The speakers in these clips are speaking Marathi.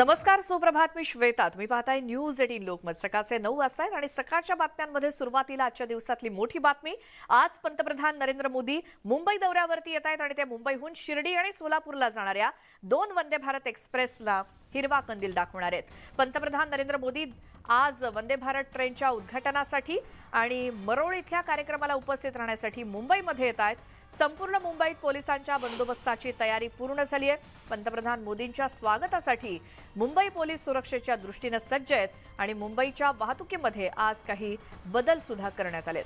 नमस्कार, सुप्रभात. मी श्वेता. तुम्ही पाहताय न्यूज 18 लोकमत. सकाळचे 9 वाजता आहेत आणि सकाळच्या बातम्यांमध्ये सुरुवातीला आजच्या दिवसातली मोठी बातमी. आज पंतप्रधान नरेंद्र मोदी मुंबई दौऱ्यावरती येत आहेत आणि ते मुंबईहून शिर्डी आणि सोलापूरला जाणाऱ्या 2 वंदे भारत एक्सप्रेसला हिरवा कंदील दाखवणार आहेत. पंतप्रधान नरेंद्र मोदी आज वंदे भारत ट्रेनच्या उद्घाटनासाठी आणि मरोळ इथल्या कार्यक्रमाला उपस्थित राहण्यासाठी मुंबईमध्ये येत आहेत. संपूर्ण मुंबईत पोलिसांच्या बंदोबस्ताची तयारी पूर्ण झाली आहे. पंतप्रधान मोदींच्या स्वागतासाठी मुंबई पोलीस सुरक्षेच्या दृष्टीने सज्ज आहेत आणि मुंबईच्या वाहतुकीमध्ये आज काही बदल सुद्धा करण्यात आलेत.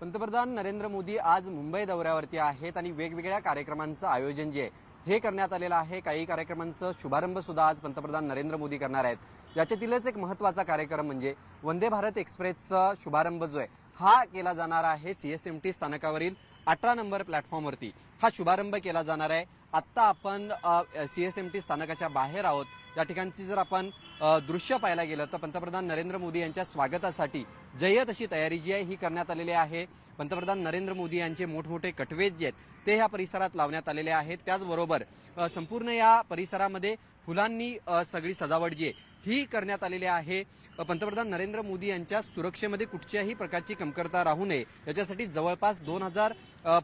पंतप्रधान नरेंद्र मोदी आज मुंबई दौऱ्यावरती आहेत आणि वेगवेगळ्या कार्यक्रमांचं आयोजन जे हे करण्यात आलेलं आहे. काही कार्यक्रमांचं शुभारंभ सुद्धा आज पंतप्रधान नरेंद्र मोदी करणार आहेत. याच्यातीलच एक महत्त्वाचा कार्यक्रम म्हणजे वंदे भारत एक्सप्रेसचा शुभारंभ जो आहे हा केला जाणार आहे. CSMT स्थानकावरील 18 नंबर प्लॅटफॉर्मवरती हा शुभारंभ केला जाणार आहे. आत्ता आपण CSMT स्थानकाच्या बाहेर आहोत. या ठिकाणची जर आपण दृश्य पाहायला गेलं तर पंतप्रधान नरेंद्र मोदी यांच्या स्वागतासाठी जय्यत अशी तयारी जी आहे ही करण्यात आलेली आहे. पंतप्रधान नरेंद्र मोदी यांचे मोठमोठे कटवे जे आहेत ते ह्या परिसरात लावण्यात आलेले आहेत. त्याचबरोबर संपूर्ण या परिसरामध्ये फुलांनी सगळी सजावट जी आहे ही करण्यात आलेली आहे. पंतप्रधान नरेंद्र मोदी यांच्या सुरक्षेमध्ये कुठच्याही प्रकारची कमतरता राहू नये याच्यासाठी जवळपास 2000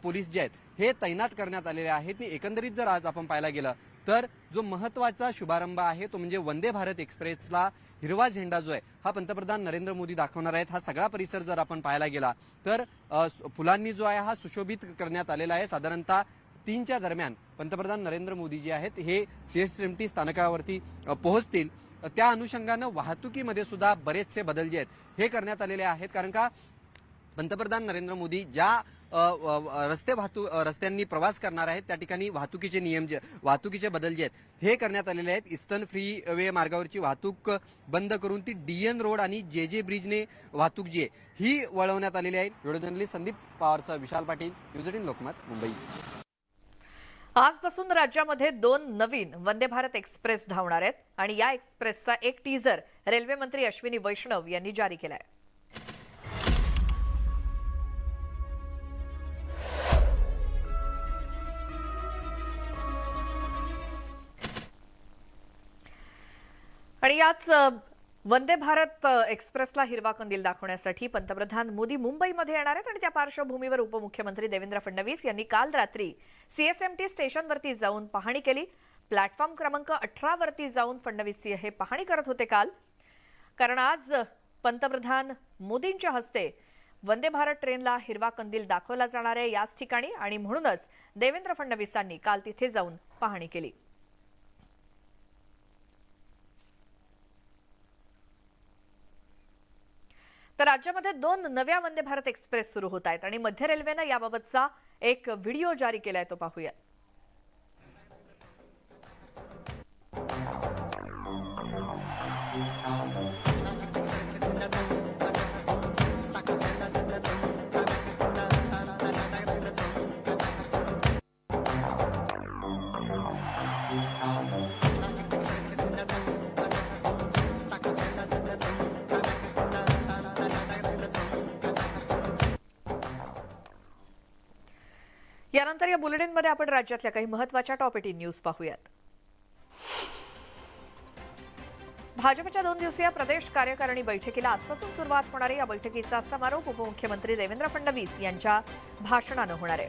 पोलीस जे आहेत हे तैनात करण्यात आलेले आहेत. मी एकंदरीत जर आज आपण पाहायला गेलं तर जो महत्त्वाचा शुभारंभ आहे तो म्हणजे वंदे भारत एक्सप्रेसला हिरवा झेंडा जो आहे हा पंतप्रधान नरेंद्र मोदी दाखवणार आहेत. हा सगळा परिसर जर आपण पाहायला गेला तर फुलांनी जो आहे हा सुशोभित करण्यात आलेला आहे. साधारणतः 3च्या दरम्यान पंतप्रधान नरेंद्र मोदी जे आहेत हे CSMT स्थानकावरती पोहोचतील. त्या अनुषंगानं वाहतुकीमध्ये सुद्धा बरेचसे बदल जे आहेत हे करण्यात आलेले आहेत. कारण का पंतप्रधान नरेंद्र मोदी ज्या रस्त्यांनी प्रवास करणार आहेत त्या ठिकाणी वाहतुकीचे नियम वाहतुकीचे बदल जे आहेत हे करण्यात आलेले आहेत. ईस्टर्न फ्री वे मार्गावरची वाहतूक बंद करून ती DN रोड आणि JJ ब्रिजने वाहतूक जी आहे ही वळवण्यात आलेली आहे. Video journalist Sandeep पवारसह Vishal Patil, news 18 Lokmat, Mumbai. आजपासून राज्यामध्ये 2 नवीन वंदे भारत एक्सप्रेस धावणार आहेत आणि या एक्सप्रेसचा एक टीजर रेल्वे मंत्री अश्विनी वैष्णव यांनी जारी केलाय. आणि याच वंदे भारत एक्सप्रेसला हिरवा कंदील दाखवण्यासाठी पंतप्रधान मोदी मुंबईमध्ये येणार आहेत आणि त्या पार्श्वभूमीवर उपमुख्यमंत्री देवेंद्र फडणवीस यांनी काल रात्री CSMT स्टेशनवरती जाऊन पाहणी केली. प्लॅटफॉर्म क्रमांक 18 वरती जाऊन फडणवीस हे पाहणी करत होते काल. कारण आज पंतप्रधान मोदींच्या हस्ते वंदे भारत ट्रेनला हिरवा कंदील दाखवला जाणार आहे याच ठिकाणी आणि म्हणूनच देवेंद्र फडणवीसांनी काल तिथे जाऊन पाहणी केली. तर राज्यामध्ये 2 नव्या वंदे भारत एक्सप्रेस सुरू होत आहेत आणि मध्य रेल्वेनं याबाबतचा एक व्हिडिओ जारी केलाय, तो पाहूया. यानंतर या बुलेटिनमध्ये आपण राज्यातल्या काही महत्त्वाच्या टॉप 18 न्यूज पाहूयात. भाजपच्या 2 दिवसीय प्रदेश कार्यकारिणी बैठकीला आजपासून सुरुवात होणार आहे. या बैठकीचा समारोप उपमुख्यमंत्री देवेंद्र फडणवीस यांच्या भाषणानं होणार आहे.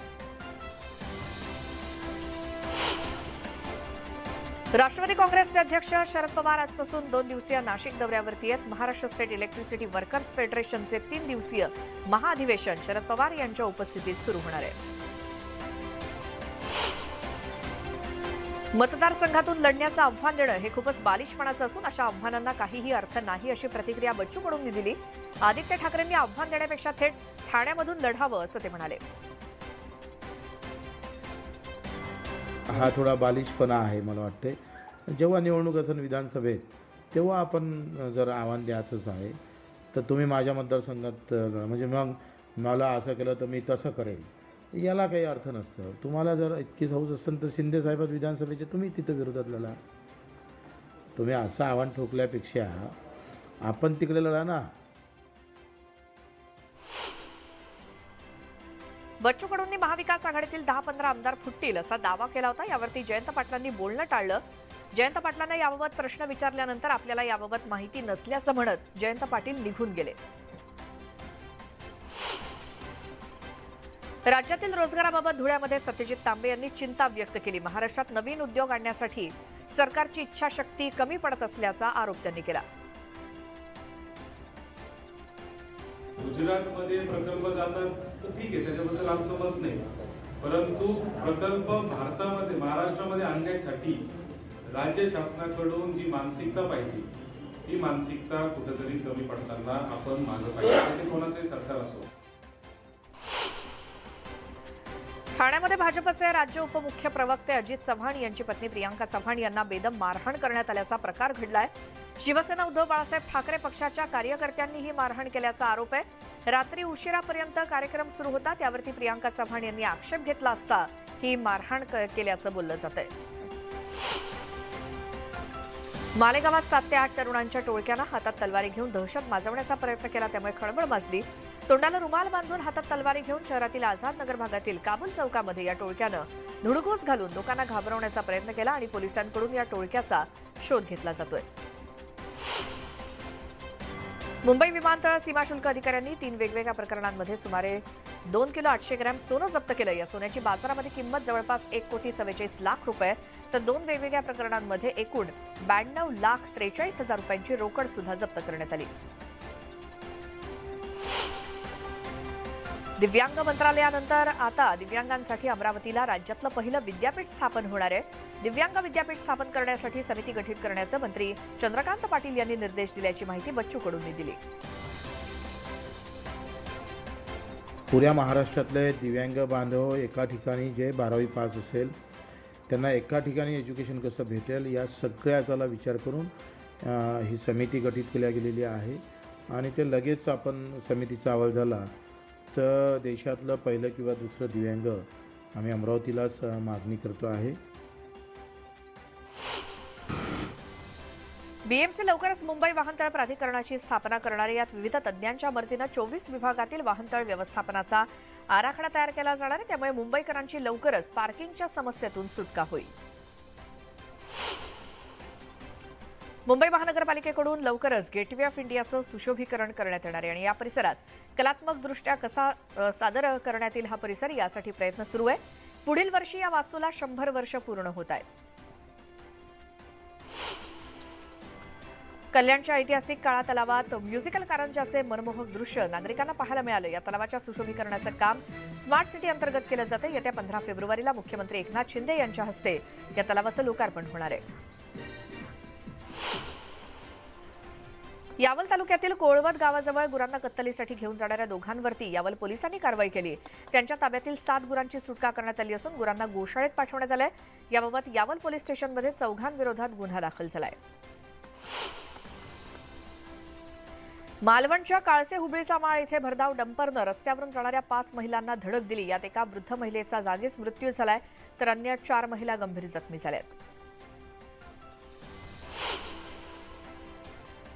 राष्ट्रवादी काँग्रेसचे अध्यक्ष शरद पवार आजपासून 2 दिवसीय नाशिक दौऱ्यावरती आहेत. महाराष्ट्र स्टेट इलेक्ट्रिसिटी वर्कर्स फेडरेशनचे 3 दिवसीय महाअधिवेशन शरद पवार यांच्या उपस्थितीत सुरू होणार आहे. मतदारसंघातून लढण्याचं आव्हान देणं हे खूपच बालिशपणाचं असून अशा आव्हानांना काहीही अर्थ नाही अशी प्रतिक्रिया बच्चू कडूंनी दिली. आदित्य ठाकरेंनी आव्हान देण्यापेक्षा थेट ठाण्यामधून लढावं असं ते म्हणाले. हा थोडा बालिशपणा आहे मला वाटते. जेव्हा निवडणूक असेल विधानसभेत तेव्हा आपण जर आव्हान द्यायचंच आहे तर तुम्ही माझ्या मतदारसंघात म्हणजे मग मला असं केलं तर मी तसं करेल, याला काही अर्थ नसतं. तुम्हाला जर इतकीच हौस असेल तर शिंदे साहेब विधानसभेचे तुम्ही तिथं विरोधात लढा. तुम्ही असं आव्हान ठोकल्यापेक्षा आपण तिकडे लढा ना. बच्चू कडूंनी महाविकास आघाडीतील 10-15 आमदार फुटतील असा दावा केला होता. यावरती जयंत पाटलांनी बोलणं टाळलं. जयंत पाटलांना याबाबत प्रश्न विचारल्यानंतर आपल्याला याबाबत माहिती नसल्याचं म्हणत जयंत पाटील निघून गेले. राज्यातील रोजगाराबाबत धुळ्यामध्ये सत्यजित तांबे यांनी चिंता व्यक्त केली. महाराष्ट्रात नवीन उद्योग आणण्यासाठी सरकारची इच्छाशक्ती कमी पडत असल्याचा आरोप त्यांनी केला. गुजरातमध्ये प्रकल्प जातात तर ठीक आहे, त्याच्याबद्दल आमचं मत नाही. परंतु प्रकल्प भारतामध्ये महाराष्ट्रामध्ये आणण्यासाठी राज्य शासनाकडून जी मानसिकता पाहिजे ती मानसिकता कुठेतरी कमी पडताना आपण मागं पाहिजे. ते कोणाचे सरकार असो. ठाण्यामध्ये भाजपचे राज्य उपमुख्य प्रवक्ते अजित चव्हाण यांची पत्नी प्रियांका चव्हाण यांना बेदम मारहाण करण्यात आल्याचा प्रकार घडलाय. शिवसेना उद्धव बाळासाहेब ठाकरे पक्षाच्या कार्यकर्त्यांनी ही मारहाण केल्याचा आरोप आहे. रात्री उशिरापर्यंत कार्यक्रम सुरू होता, त्यावरती प्रियांका चव्हाण यांनी आक्षेप घेतला असता ही मारहाण केल्याचं बोललं जात आहे. मालेगावात 7 ते 8 तरुणांच्या टोळक्यानं हातात तलवारी घेऊन दहशत माजवण्याचा प्रयत्न केला, त्यामुळे खळबळ माजली. तोंडाला रुमाल बांधून हातात तलवारी घेऊन शहरातील आझाद नगर भागातील काबूल चौकामध्ये या टोळक्यानं धुडगूस घालून लोकांना घाबरवण्याचा प्रयत्न केला आणि पोलिसांकडून या टोळक्याचा शोध घेतला जातोय. मुंबई विमानतळ सीमाशुल्क अधिकाऱ्यांनी 3 वेगवेगळ्या प्रकरणांमध्ये सुमारे 2 किलो 800 ग्रॅम सोनं जप्त केलं. या सोन्याची बाजारामध्ये किंमत जवळपास 1,44,00,000 रुपये, तर 2 वेगवेगळ्या प्रकरणांमध्ये एकूण 92,43,000 रुपयांची रोकड सुद्धा जप्त करण्यात आली. दिव्यांग मंत्रालयानंतर आता दिव्यांगांसाठी अमरावतीला राज्यातलं पहिलं विद्यापीठ स्थापन होणार आहे. दिव्यांग विद्यापीठ स्थापन करण्यासाठी समिती गठीत करण्याचे मंत्री चंद्रकांत पाटील यांनी निर्देश दिल्याची माहिती बच्चू कडूंनी दिली. पुऱ्या महाराष्ट्रातले दिव्यांग बांधव एका ठिकाणी जे 12वी पास असेल त्यांना एका ठिकाणी एज्युकेशन कसं भेटेल या सगळ्याचा विचार करून ही समिती गठीत केल्या गेलेली आहे. आणि ते लगेच आपण समितीचा अहवाल झाला तर देशातलं पहिलं किंवा दुसरं दिव्यांग आम्ही अमरावतीलाच मागणी करतो आहे. बीएमसी लवकरच मुंबई वाहनतळ प्राधिकरणाची स्थापना करणार आहे. यात विविध तज्ज्ञांच्या मदतीनं 24 विभागातील वाहनतळ व्यवस्थापनाचा आराखडा तयार केला जाणार आहे. त्यामुळे मुंबईकरांची लवकरच पार्किंगच्या समस्येतून सुटका होईल. मुंबई महानगरपालिकेकडून लवकरच गेटवे ऑफ इंडियाचं सुशोभीकरण करण्यात येणार आहे आणि या परिसरात कलात्मकदृष्ट्या कसा सादर करण्यात येईल हा परिसर यासाठी प्रयत्न सुरू आहे. पुढील वर्षी या वास्तूला 100 वर्ष पूर्ण होत आहेत. कल्याणच्या ऐतिहासिक काळा तलावात म्युझिकल कारंजाचे मनमोहक दृश्य नागरिकांना पाहायला मिळालं. या तलावाच्या सुशोभीकरणाचं काम स्मार्ट सिटी अंतर्गत केलं जातं. येत्या 15 फेब्रुवारीला मुख्यमंत्री एकनाथ शिंदे यांच्या हस्ते या तलावाचं लोकार्पण होणार आहे. यावल तालुक्यातील कोळवत गावाजवळ गुरांना कत्तलीसाठी घेऊन जाणाऱ्या दोघांवरती यावल पोलिसांनी कारवाई केली. त्यांच्या ताब्यातील 7 गुरांची सुटका करण्यात आली असून गुरांना गोशाळेत पाठवण्यात आलंय. याबाबत यावल पोलीस स्टेशनमध्ये 4 विरोधात गुन्हा दाखल झालाय. मालवणच्या काळसे हुबळीचा माळ इथे भरधाव डंपरनं रस्त्यावरून जाणाऱ्या 5 महिलांना धडक दिली. यात एका वृद्ध महिलेचा जागीच मृत्यू झालाय तर अन्य 4 महिला गंभीर जखमी झाल्यात.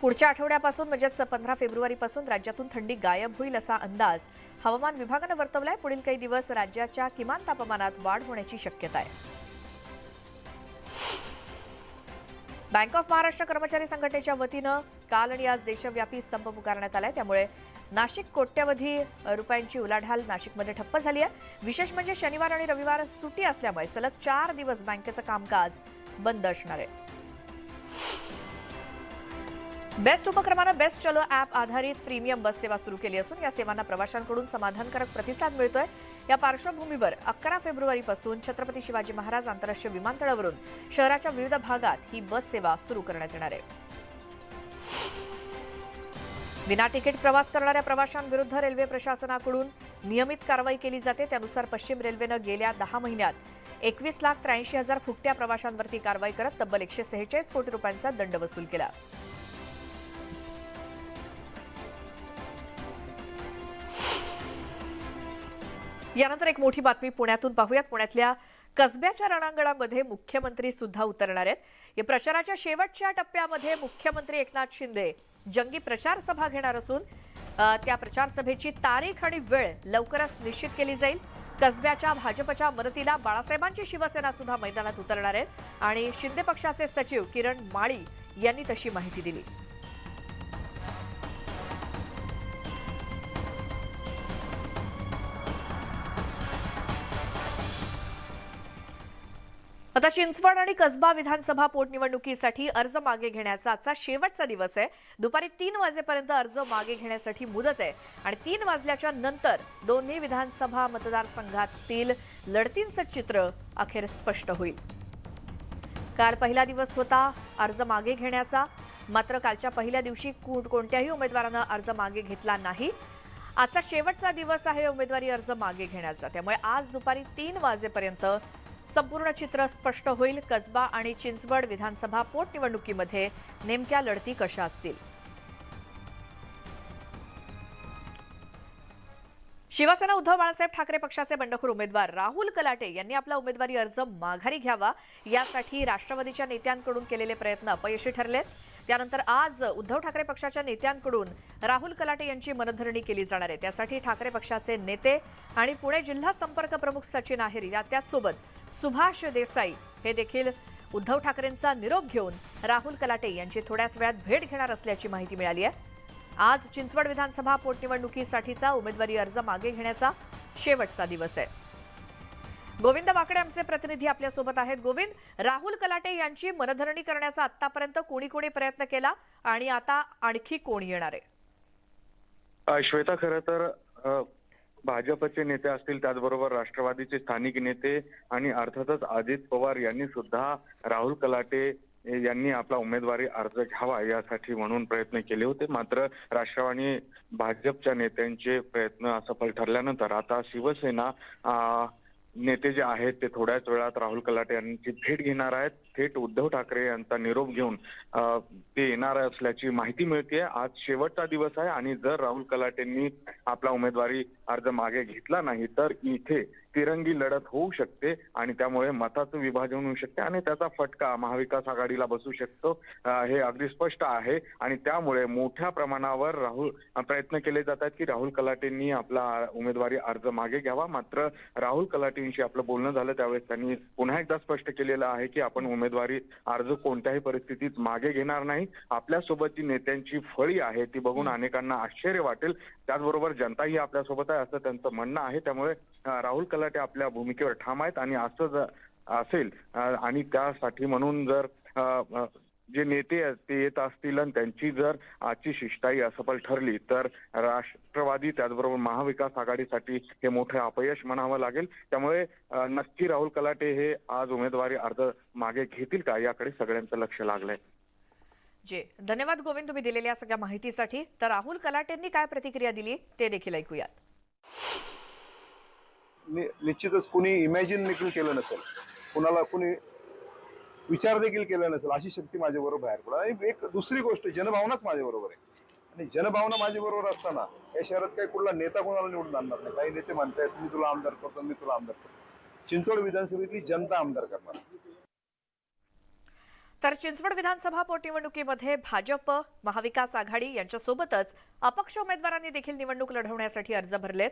पुढच्या आठवड्यापासून म्हणजेच 15 फेब्रुवारीपासून राज्यातून थंडी गायब होईल असा अंदाज हवामान विभागानं वर्तवलाय. पुढील काही दिवस राज्याच्या किमान तापमानात वाढ होण्याची शक्यता आहे. बँक ऑफ महाराष्ट्र कर्मचारी संघटनेच्या वतीनं काल आणि आज देशव्यापी संप पुकारण्यात आलाय. त्यामुळे नाशिक कोट्यवधी रुपयांची उलाढाल नाशिकमध्ये ठप्प झाली आहे. विशेष म्हणजे शनिवार आणि रविवार सुट्टी असल्यामुळे सलग 4 दिवस बँकेचं कामकाज बंद असणार आहे. बेस्ट उपक्रमानं बेस्ट चलो ॲप आधारित प्रीमियम बस सेवा सुरू केली असून या सेवांना प्रवाशांकडून समाधानकारक प्रतिसाद मिळतोय. या पार्श्वभूमीवर 11 फेब्रुवारीपासून छत्रपती शिवाजी महाराज आंतरराष्ट्रीय विमानतळावरून शहराच्या विविध भागात ही बस सेवा सुरू करण्यात येणार आहे. विना तिकीट प्रवास करणाऱ्या प्रवाशांविरुद्ध रेल्वे प्रशासनाकडून नियमित कारवाई केली जाते. त्यानुसार पश्चिम रेल्वेनं गेल्या 10 महिन्यात 21,83,000 फुकट्या प्रवाशांवरती कारवाई करत तब्बल 146 कोटी रुपयांचा दंड वसूल केला. यानंतर एक मोठी बातमी पुण्यातून पाहूयात. पुण्यातल्या कसब्याच्या रणांगणामध्ये मुख्यमंत्री सुद्धा उतरणार आहेत। या प्रचाराच्या शेवटच्या टप्प्यामध्ये मुख्यमंत्री एकनाथ शिंदे जंगी प्रचार सभा घेणार असून त्या प्रचार सभेची तारीख आणि वेळ लवकरच निश्चित केली जाईल। कसब्याच्या भाजपच्या मदतीला बाळासाहेबांची शिवसेना सुद्धा मैदानात उतरणार आहे आणि शिंदे पक्षाचे सचिव किरण माळी यांनी तशी माहिती दिली। आता चिंचवड आणि कसबा विधानसभा पोटनिवडणुकीसाठी अर्ज मागे घेण्याचा आजचा शेवटचा दिवस आहे। दुपारी 3 वाजेपर्यंत अर्ज मागे घेण्यासाठी मुदत आहे आणि 3 वाजल्याच्या नंतर दोन्ही विधानसभा मतदारसंघातील लढतींचं चित्र अखेर स्पष्ट होईल। काल पहिला दिवस होता अर्ज मागे घेण्याचा, मात्र कालच्या पहिल्या दिवशी कोणत्याही उमेदवारानं अर्ज मागे घेतला नाही। आजचा शेवटचा दिवस आहे उमेदवारी अर्ज मागे घेण्याचा, त्यामुळे आज दुपारी 3 वाजेपर्यंत संपूर्ण चित्र स्पष्ट होईल। कसबा आणि चिंचवड विधानसभा पोटनिवडणुकीमध्ये नेमक्या लढती कशा असतील। शिवसेना उद्धव बाळासाहेब ठाकरे पक्षाचे बंडखोर उमेदवार राहुल कलाटे यांनी आपला उमेदवारी अर्ज माघारी घ्यावा, यासाठी राष्ट्रवादीच्या नेत्यांकडून केलेले प्रयत्न अपयशी ठरले। त्यानंतर आज उद्धव ठाकरे पक्षाच्या नेत्यांकडून राहुल कलाटे यांची मनधरणी केली जाणार आहे। त्यासाठी ठाकरे पक्षाचे नेते आणि पुणे जिल्हा संपर्क प्रमुख सचिन आहेर या त्याचसोबत सुभाष देसाई हे देखील उद्धव ठाकरेंचा निरोप घेऊन राहुल कलाटे यांची थोड्याच वेळात भेट घेणार असल्याची माहिती मिळाली आहे। आज चिंचवड विधानसभा पोटनिवडणुकीसाठीचा उमेदवारी अर्ज मागे घेण्याचा शेवटचा दिवस आहे। गोविंद वाकडे आमचे प्रतिनिधी आपल्या सोबत आहेत। गोविंद, राहुल कलाटे यांची मनधरणी करण्याचा आतापर्यंत कोणी कोणी प्रयत्न केला आणि आता आणखी कोण येणार आहे? श्वेता, खरं तर भाजपचे नेते असतील, त्याचबरोबर राष्ट्रवादीचे स्थानिक नेते आणि अर्थातच अजित पवार यांनी सुद्धा राहुल कलाटे यांनी आपला उमेदवारी अर्ज घ्यावा यासाठी म्हणून प्रयत्न केले होते। मात्र राष्ट्रवादी भाजपच्या नेत्यांचे प्रयत्न असफल ठरल्यानंतर आता शिवसेना नेते जे आहेत ते थोड्याच वेळात राहुल कलाटे यांची भेट घेणार आहेत। थेट उद्धव ठाकरे यांचा निरोप घेऊन ते येणार असल्याची माहिती मिळते। आज शेवटचा दिवस आहे आणि जर राहुल कलाटेंनी आपला उमेदवारी अर्ज मागे घेतला नाही तर इथे तिरंगी लढत होऊ शकते आणि त्यामुळे मताचं विभाजन होऊ शकते आणि त्याचा फटका महाविकास आघाडीला बसू शकतो, हे अगदी स्पष्ट आहे। आणि त्यामुळे मोठ्या प्रमाणावर प्रयत्न केले जातात की राहुल कलाटेंनी आपला उमेदवारी अर्ज मागे घ्यावा। मात्र राहुल कलाटेंशी आपलं बोलणं झालं त्यावेळेस त्यांनी पुन्हा एकदा स्पष्ट केलेलं आहे की आपण उमेदवारी अर्ज कोणत्याही परिस्थितीत मागे घेणार नाही। आपल्यासोबत जी नेत्यांची फळी आहे ती बघून अनेकांना आश्चर्य वाटेल, त्याचबरोबर जनताही आपल्यासोबत आहे असं त्यांचं म्हणणं आहे। त्यामुळे राहुल कलाटे आपल्या भूमिकेवर ठाम आहेत आणि असं असेल आणि त्यासाठी म्हणून जर जे नेते ते येत असतील आणि त्यांची जर आजची शिष्टाई असफल ठरली तर राष्ट्रवादी त्याचबरोबर महाविकास आघाडीसाठी हे मोठं अपयश म्हणावं लागेल। त्यामुळे नक्की राहुल कलाटे हे आज उमेदवारी अर्ज मागे घेतील का याकडे सगळ्यांचं लक्ष लागलंय। जी, धन्यवाद गोविंद तुम्ही दिलेल्या सगळ्या माहितीसाठी। तर राहुल कलाटेंनी काय प्रतिक्रिया दिली ते देखील ऐकूयात। निश्चितच कुणी इमॅजिन देखील केलं नसेल, कुणाला कुणी विचार देखील केला नसेल अशी शक्ती माझ्या बरोबर बाहेर पडा। आणि एक दुसरी गोष्ट, जनभावनाच माझ्या बरोबर आहे आणि जनभावना माझ्या बरोबर असताना या शहरात काही कुठला नेता कोणाला निवडून आणणार नाही। काही नेते म्हणतायत मी तुला आमदार करतो, मी तुला आमदार करतो। चिंचवड विधानसभेतली जनता आमदार करणार। तर चिंचवड विधानसभा पोटनिवडणुकीमध्ये भाजप, महाविकास आघाडी यांच्यासोबतच अपक्ष उमेदवारांनी देखील निवडणूक लढवण्यासाठी अर्ज भरलेत।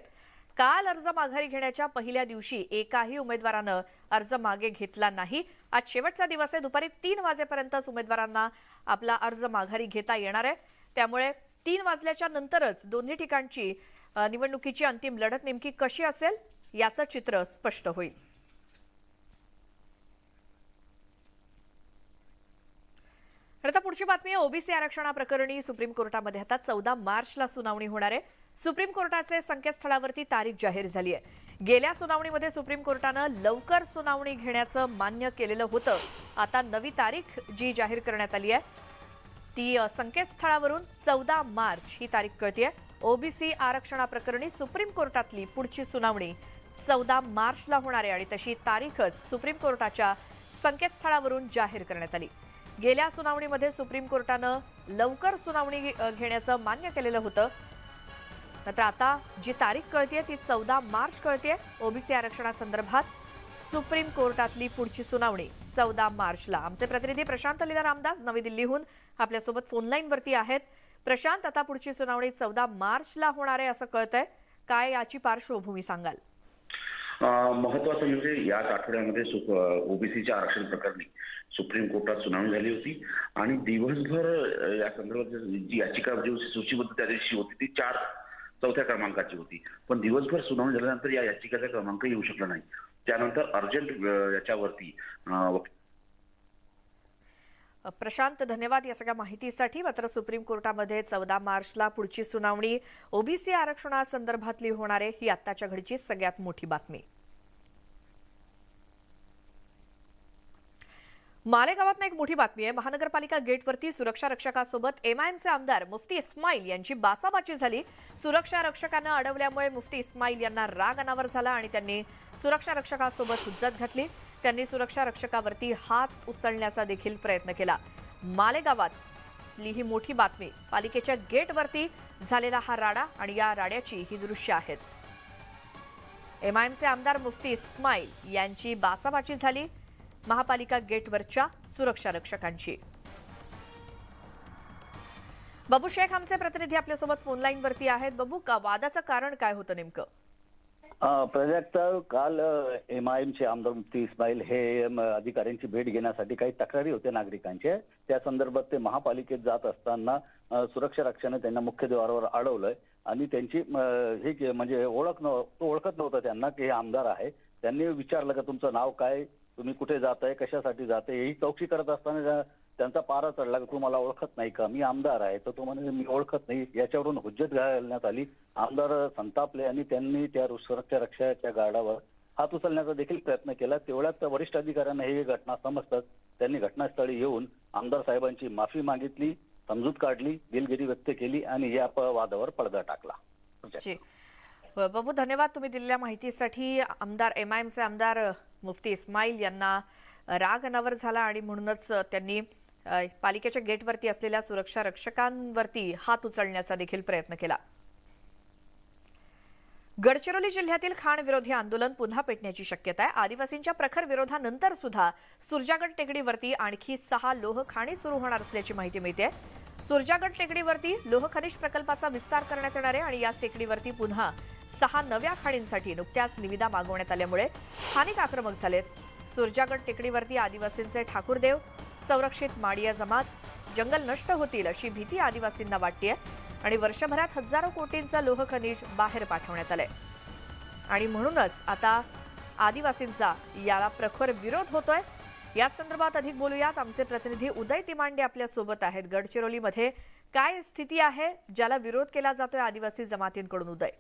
काल अर्ज माघारी घेण्याच्या पहिल्या दिवशी एकाही उमेदवारानं अर्ज मागे घेतला नाही। आज शेवटचा दिवस आहे, दुपारी 3 वाजेपर्यंतच उमेदवारांना आपला अर्ज माघारी घेता येणार आहे। त्यामुळे 3 वाजल्याच्या नंतरच दोन्ही ठिकाणची निवडणुकीची अंतिम लढत नेमकी कशी असेल याचं चित्र स्पष्ट होईल। आता पुढची बातमी आहे ओबीसी आरक्षणाप्रकरणी सुप्रीम कोर्टामध्ये आता 14 मार्चला सुनावणी होणार आहे। सुप्रीम कोर्टाचे संकेतस्थळावरती तारीख जाहीर झाली आहे। गेल्या सुनावणीमध्ये सुप्रीम कोर्टानं लवकर सुनावणी घेण्याचं मान्य केलेलं होतं। आता नवी तारीख जी जाहीर करण्यात आली आहे ती संकेतस्थळावरून 14 मार्च ही तारीख कळतेय। ओबीसी आरक्षणाप्रकरणी सुप्रीम कोर्टातली पुढची सुनावणी 14 मार्चला होणार आहे आणि तशी तारीखच सुप्रीम कोर्टाच्या संकेतस्थळावरून जाहीर करण्यात आली। गेल्या सुनावणीमध्ये सुप्रीम कोर्टानं लवकर सुनावणी घेण्याचं मान्य केलेलं होतं, मात्र आता जी तारीख कळतेय ती 14 मार्च कळतेय ओबीसी आरक्षणासंदर्भात। सुप्रीम कोर्टातली पुढची सुनावणी 14 मार्चला. आमचे प्रतिनिधी प्रशांत लीला रामदास नवी दिल्लीहून आपल्यासोबत फोनलाईन वरती आहेत. प्रशांत, आता पुढची सुनावणी 14 मार्चला होणार आहे असं कळतंय. काय याची पार्श्वभूमी सांगाल? महत्वाचं म्हणजे याच आठवड्यामध्ये ओबीसीच्या आरक्षण प्रकरणी सुप्रीम कोर्टात सुनावणी झाली होती आणि दिवसभर या संदर्भात जी याचिका जी सूचीबद्ध त्या दिवशी होती ती 4 क्रमांकाची होती. पण दिवसभर सुनावणी झाल्यानंतर या याचिकेचा क्रमांक येऊ शकला नाही. त्यानंतर अर्जंट याच्यावरती प्रशांत, धन्यवाद या सगळ्या माहितीसाठी. मात्र सुप्रीम कोर्टामध्ये 14 मार्चला पुढची सुनावणी ओबीसी आरक्षणासंदर्भातली होणार आहे, ही आत्ताच्या घडीची सगळ्यात मोठी बातमी. मालेगावात एक मोठी बातमी आहे. महानगरपालिका गेटवरती सुरक्षा रक्षकासोबत एमआयएमचे आमदार मुफ्ती इस्माईल यांची बाचाबाची झाली. सुरक्षा रक्षकांना अडवल्यामुळे मुफ्ती इस्माईल यांना राग अनावर झाला आणि त्यांनी सुरक्षा रक्षकासोबत हुज्जत घातली. त्यांनी सुरक्षा रक्षकावरती हात उचलण्याचा देखील प्रयत्न केला. मालेगावातली ही मोठी बातमी. पालिकेच्या गेटवरती झालेला हा राडा आणि या राड्याची ही दृश्य आहेत. एमआयएमचे आमदार मुफ्ती इस्माईल यांची बाचाबाची झाली महापालिका गेटवरच्या सुरक्षा रक्षकांची. बाबू शेख आमचे प्रतिनिधी आपल्यासोबत फोनलाईन वरती आहेत. बाबू, वादाचं कारण काय होतं नेमकं? प्राजक्ता, काल एमआयएमचे आमदार मुफ्ती इस्माईल हे अधिकाऱ्यांची भेट घेण्यासाठी काही तक्रारी होत्या नागरिकांच्या. त्या संदर्भात ते महापालिकेत जात असताना सुरक्षा रक्षकाने त्यांना मुख्य द्वारावर अडवलंय आणि त्यांची हे म्हणजे ओळखत नव्हतं त्यांना की हे आमदार आहे. त्यांनी विचारलं का तुमचं नाव काय, तुम्ही कुठे जाताय, कशासाठी जाताय, ही चौकशी करत असताना त्यांचा पारा चढला की तू मला ओळखत नाही का, मी आमदार आहे. तर तो म्हणे मी ओळखत नाही. याच्यावरून हुज्जत घालण्यात आली. आमदार संतापले आणि त्यांनी त्या सुरक्षा रक्षकाच्या गार्डावर हात उचलण्याचा देखील प्रयत्न केला. तेवढ्यात वरिष्ठ अधिकाऱ्यांना ही घटना समजतात. त्यांनी घटनास्थळी येऊन आमदार साहेबांची माफी मागितली, समजूत काढली, दिलगिरी व्यक्त केली आणि या वादावर पडदा टाकला. बाबू, धन्यवाद तुम्ही दिलेल्या माहितीसाठी. एमआयएमचे आमदार मुफ्ती इस्माईल यांना राग अनावर झाला आणि म्हणूनच त्यांनी पालिकेच्या गेटवरती असलेल्या सुरक्षा रक्षकांवरती हात उचलण्याचा देखील प्रयत्न केला. गडचिरोली जिल्ह्यातील खाण विरोधी आंदोलन पुन्हा पेटण्याची शक्यता आहे. आदिवासींच्या प्रखर विरोधानंतर सुद्धा सुरजागड टेकडीवरती आणखी 6 लोह खाणी सुरू होणार असल्याची माहिती मिळते. सुरजागड टेकडीवरती लोह खनिज प्रकल्पाचा विस्तार करण्यात येणार आहे आणि याच टेकडीवरती पुन्हा 6 नव्या खाणींसाठी नुकत्याच निविदा मागवण्यात आल्यामुळे स्थानिक आक्रमक झालेत. सुरजागड टेकडीवरती आदिवासींचे ठाकूरदेव, संरक्षित माडिया जमात, जंगल नष्ट होतील अशी भीती आदिवासींना वाटतेय आणि वर्षभरात हजारो कोटींचं लोह खनिज बाहेर पाठवण्यात आलंय आणि म्हणूनच आता आदिवासींचा याला प्रखर विरोध होतोय. या संदर्भात अधिक बोलूयात. आमचे प्रतिनिधी उदय तिमांडे आपल्या सोबत आहेत. गडचिरोलीमध्ये काय स्थिती आहे ज्याला विरोध केला जातोय आदिवासी जमातींकडून? उदय,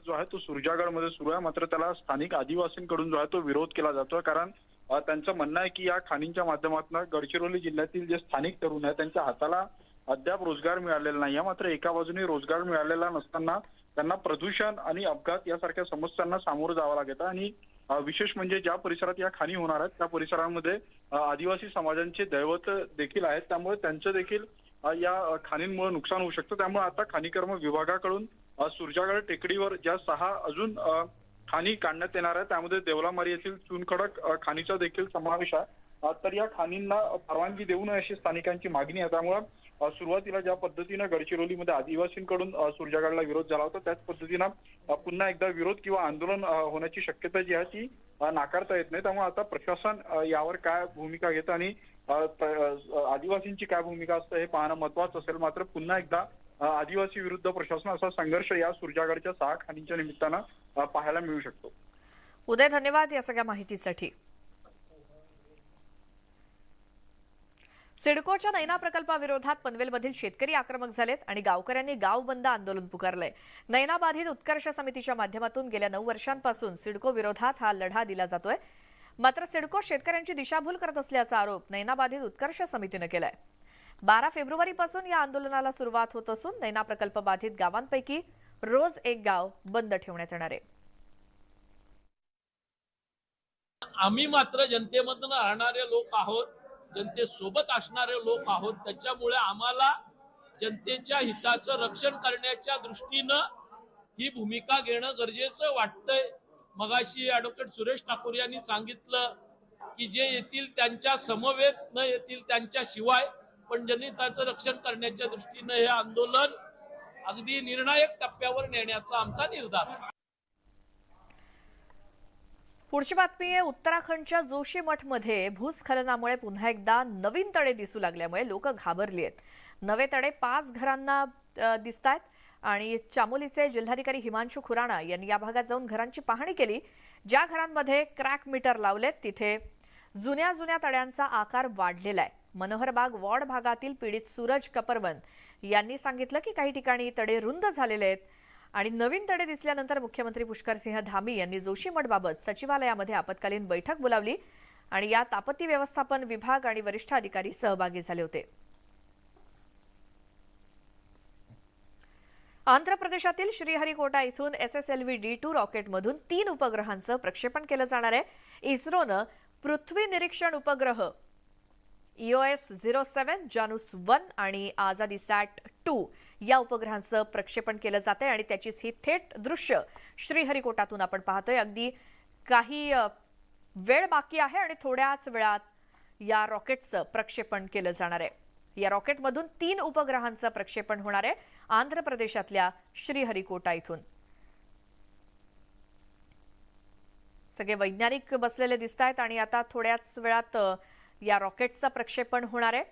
जो आहे तो सुरजागडमध्ये सुरू आहे, मात्र त्याला स्थानिक आदिवासींकडून जो आहे तो विरोध केला जातोय. कारण त्यांचं म्हणणं आहे की या खाणींच्या माध्यमातून गडचिरोली जिल्ह्यातील जे स्थानिक तरुण आहेत त्यांच्या हाताला अद्याप रोजगार मिळालेला नाही. मात्र एका बाजूने रोजगार मिळालेला नसताना त्यांना प्रदूषण आणि अपघात यासारख्या समस्यांना सामोरं जावं लागतं आणि विशेष म्हणजे ज्या परिसरात या खाणी होणार आहेत त्या परिसरामध्ये आदिवासी समाजांचे दैवत देखील आहेत. त्यामुळे त्यांचं देखील या खाणींमुळे नुकसान होऊ शकतं. त्यामुळे आता खाणीकर्म विभागाकडून सुरजागड टेकडीवर ज्या 6 अजून खाणी काढण्यात येणार आहे त्यामध्ये देवलामारी येथील चुनखडक खाणीचा देखील समावेश आहे. तर या खाणींना परवानगी देऊ नये अशी स्थानिकांची मागणी आहे. त्यामुळे सुरुवातीला ज्या पद्धतीनं गडचिरोलीमध्ये आदिवासींकडून सुरजागडला विरोध झाला होता त्याच पद्धतीनं पुन्हा एकदा विरोध किंवा आंदोलन होण्याची शक्यता जी आहे ती नाकारता येत नाही. त्यामुळे आता प्रशासन यावर काय भूमिका घेतं आणि आदिवासींची काय भूमिका असतं हे पाहणं महत्वाचं असेल. मात्र पुन्हा एकदा आदिवासी विरुद्ध प्रशासन असा संघर्ष या सुरजागडच्या 6 खाणींच्या निमित्तानं पाहायला मिळू शकतो. उदय, धन्यवाद या सगळ्या माहितीसाठी. सिडकोच्या नैना प्रकल्पाविरोधात पनवेलमधील शेतकरी आक्रमक झालेत आणि गावकऱ्यांनी गाव बंद आंदोलन पुकारलंय. नैना बाधित उत्कर्ष समितीच्या माध्यमातून गेल्या 9 वर्षांपासून सिडको विरोधात हा लढा दिला जातोय. मात्र सिडको शेतकऱ्यांची दिशाभूल करत असल्याचा आरोप नैना बाधित उत्कर्ष समितीनं केलाय. 12 फेब्रुवारीपासून या आंदोलनाला सुरुवात होत असून नैना प्रकल्प बाधित गावांपैकी रोज एक गाव बंद ठेवण्यात येणार आहे. आम्ही मात्र जनतेमधून राहणारे लोक आहोत, जनतेसोबत असणारे लोक आहोत. त्याच्यामुळे आम्हाला जनतेच्या हिताचं रक्षण करण्याच्या दृष्टीनं ही भूमिका घेणं गरजेचं वाटतंय. मगाशी ऍडव्होकेट सुरेश ठाकूर यांनी सांगितलं की जे येतील त्यांच्या समवेत न येतील त्यांच्या शिवाय, पण जनहिताचं रक्षण करण्याच्या दृष्टीनं हे आंदोलन अगदी निर्णायक टप्प्यावर नेण्याचा आमचा निर्धार आहे. पुढची बातमी आहे उत्तराखंडच्या जोशीमठमध्ये भूस्खलनामुळे पुन्हा एकदा नवीन तडे दिसू लागल्यामुळे लोक घाबरली आहेत. नवे तडे 5 घरांना दिसतायत आणि चामोलीचे जिल्हाधिकारी हिमांशु खुराना यांनी या भागात जाऊन घरांची पाहणी केली. ज्या घरांमध्ये क्रॅक मीटर लावलेत तिथे जुन्या तड्यांचा आकार वाढलेला आहे. मनोहरबाग वॉर्ड भागातील पीडित सूरज कपरवन यांनी सांगितलं की काही ठिकाणी तडे रुंद झालेले आहेत आणि नवीन तडे दिसल्यानंतर मुख्यमंत्री पुष्करसिंह धामी यांनी जोशीमठबाबत सचिवालयामध्ये आपत्कालीन बैठक बोलावली आणि यात आपत्ती व्यवस्थापन विभाग आणि वरिष्ठ अधिकारी सहभागी झाले होते. आंध्र प्रदेशातील श्रीहरिकोटा इथून SSLV D2 रॉकेटमधून 3 उपग्रहांचं प्रक्षेपण केलं जाणार आहे. इस्रोनं पृथ्वी निरीक्षण उपग्रह EOS-07, जानूस-1 आणि आझादीसॅट-2 या उपग्रहांचं प्रक्षेपण केलं जात आहे आणि त्याचीच ही थेट दृश्य श्रीहरिकोटातून आपण पाहतोय. अगदी काही वेळ बाकी आहे आणि थोड्याच वेळात या रॉकेटचं प्रक्षेपण केलं जाणार आहे. या रॉकेटमधून 3 उपग्रहांचं प्रक्षेपण होणार आहे आंध्र प्रदेशातल्या श्रीहरिकोटा इथून. सगळे वैज्ञानिक बसलेले दिसत आहेत आणि आता थोड्याच वेळात या रॉकेटचं प्रक्षेपण होणार आहे.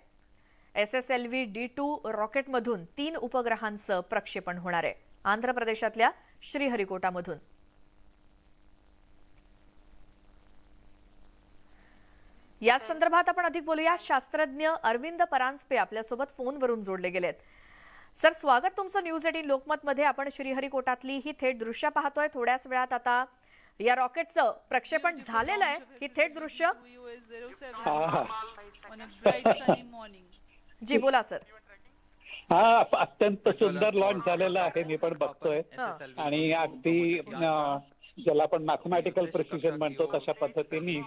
SSLV D2 रॉकेटमधून 3 उपग्रहांचं प्रक्षेपण होणार आहे आंध्र प्रदेशातल्या श्रीहरिकोटामधून. या संदर्भात आपण अधिक बोलूया. शास्त्रज्ञ अरविंद परांजपे आपल्यासोबत फोनवरून जोडले गेलेत. सर, स्वागत तुमचं न्यूज 18 लोकमत मध्ये. आपण श्रीहरिकोटातली ही थेट दृश्य पाहतोय. थोड्याच वेळात आता या रॉकेटचं प्रक्षेपण झालेलं आहे. ही थेट दृश्य. जी बोला सर. हा, अत्यंत सुंदर लॉन्च झालेलं आहे. मी पण बघतोय आणि अगदी ज्याला आपण मॅथमॅटिकल प्रिसिजन म्हणतो तशा पद्धतीने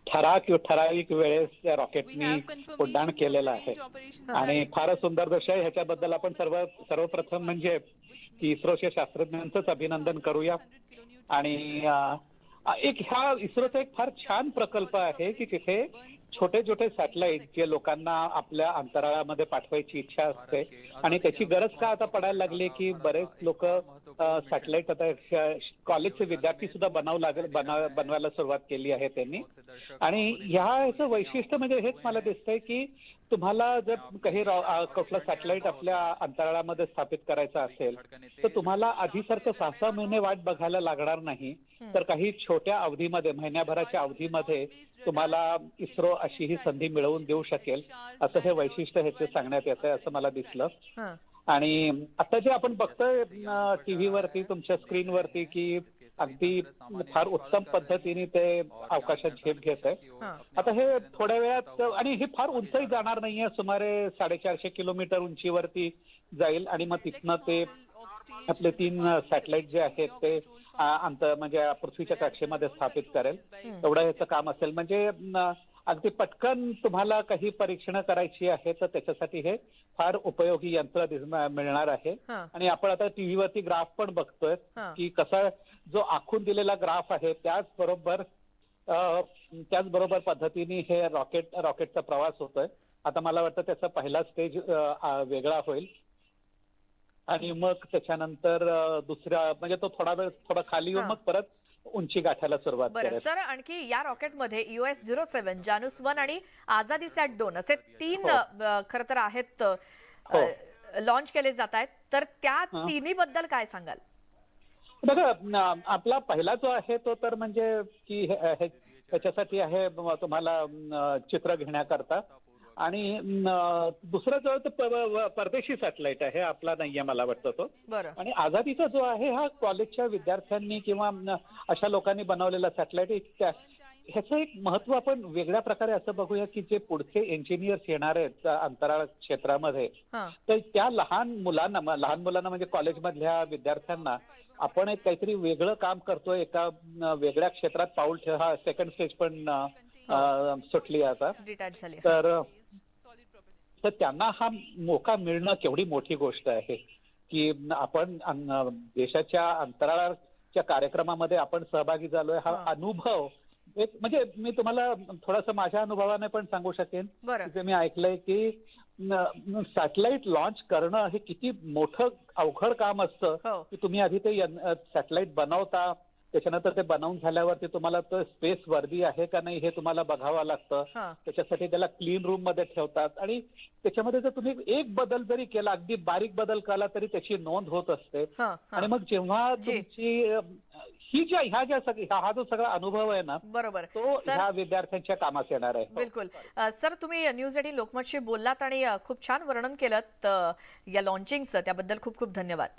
ठराविक वेळेस त्या रॉकेटनी उड्डाण केलेलं आहे आणि फारच सुंदर दृश्य आहे. ह्याच्याबद्दल आपण सर्वप्रथम म्हणजे इस्रोच्या शास्त्रज्ञांचंच अभिनंदन करूया. आणि ह्या इस्रोचा एक फार छान प्रकल्प आहे की तिथे छोटे छोटे सॅटेलाइट जे लोकांना आपल्या अंतराळामध्ये पाठवायची इच्छा असते आणि त्याची गरज का आता पडायला लागली की बरेच लोक सॅटेलाइट आता कॉलेजचे विद्यार्थी सुद्धा बनवायला सुरुवात केली आहे त्यांनी. आणि ह्याचं वैशिष्ट्य म्हणजे हेच मला दिसतंय की तुम्हाला जर काही कुठला सॅटेलाइट आपल्या अंतराळामध्ये स्थापित करायचा असेल तर तुम्हाला आधीसारखं 6-6 महिने वाट बघायला लागणार नाही, तर काही छोट्या अवधीमध्ये, महिन्याभराच्या अवधीमध्ये तुम्हाला इस्रो अशी ही संधी मिळवून देऊ शकेल असं हे वैशिष्ट्य ह्याचे सांगण्यात येत आहे असं मला दिसलं. आणि आता जे आपण बघतोय टीव्हीवरती तुमच्या स्क्रीनवरती की अगदी फार उत्तम पद्धतीने ते अवकाशात झेप घेत आहे. आता हे थोड्या वेळात, आणि हे फार उंचही जाणार नाहीये, सुमारे 450 किलोमीटर उंचीवरती जाईल आणि मग तिथनं ते आपले 3 सॅटेलाइट जे आहेत ते म्हणजे पृथ्वीच्या कक्षेमध्ये स्थापित करेल. एवढं ह्याचं काम असेल. म्हणजे अगदी पटकन तुम्हाला काही परीक्षणं करायची आहे तर त्याच्यासाठी हे फार उपयोगी यंत्र मिळणार आहे. आणि आपण आता टीव्हीवरती ग्राफ पण बघतोय की कसा जो आखून दिलेला ग्राफ आहे त्याचबरोबर पद्धतीने हे रॉकेटचा प्रवास होतोय. आता मला वाटतं त्याचा पहिला स्टेज वेगळा होईल आणि मग त्याच्यानंतर दुसरा म्हणजे तो थोडा खाली येऊन मग परत उंची गाठायला सुरुवात करेल. बरं सर, आणखी या रॉकेटमध्ये EOS-07, जानूस-1 आणि आझादीसॅट-2 असे 3 खरं तर आहेत लॉन्च केले जात आहेत. तर त्या तिन्ही बद्दल काय सांगाल? बघा, आपला पहिला जो आहे तो तर म्हणजे की ह्याच्यासाठी आहे तुम्हाला चित्र घेण्याकरता, आणि दुसरा जो तो परदेशी सॅटेलाइट आहे, आपला नाहीये मला वाटतं तो. आणि आझादीचा जो आहे हा कॉलेजच्या विद्यार्थ्यांनी किंवा अशा लोकांनी बनवलेला सॅटेलाइट. ह्याचं एक महत्व आपण वेगळ्या प्रकारे असं बघूया की जे पुढचे इंजिनियर्स येणार आहेत अंतराळ क्षेत्रामध्ये, तर त्या लहान मुलांना म्हणजे कॉलेजमधल्या विद्यार्थ्यांना आपण एक काहीतरी वेगळं काम करतोय, एका वेगळ्या क्षेत्रात पाऊल ठेवा. सेकंड स्टेज पण सुटली आता. तर त्यांना हा मोका मिळणं केवढी मोठी गोष्ट आहे की आपण देशाच्या अंतराळाच्या कार्यक्रमामध्ये आपण सहभागी झालोय हा अनुभव एक म्हणजे मी तुम्हाला थोडासा माझ्या अनुभवाने पण सांगू शकेन बरं. जे मी ऐकलंय की सॅटेलाइट लॉन्च करणं हे किती मोठं अवघड काम असतं हो. की तुम्ही आधी ते सॅटेलाइट बनवता, त्याच्यानंतर ते बनवून झाल्यावरती तुम्हाला तो स्पेस वर्दी आहे का नाही हे तुम्हाला बघावं लागतं. हां. त्याच्यासाठी त्याला क्लीन रूम मध्ये ठेवतात आणि त्याच्यामध्ये जर तुम्ही एक बदल जरी केला, अगदी बारीक बदल केला तरी त्याची नोंद होत असते. हां, हां. आणि मग जेव्हा जी. तुमची हा जो सगळा अनुभव आहे ना बरोबर. तो सर, ह्या विद्यार्थ्यांच्या कामास येणार आहे. बिलकुल. सर, तुम्ही न्यूज 18 लोकमतशी बोललात आणि खूप छान वर्णन केलं या लॉन्चिंगचं, त्याबद्दल खूप खूप धन्यवाद.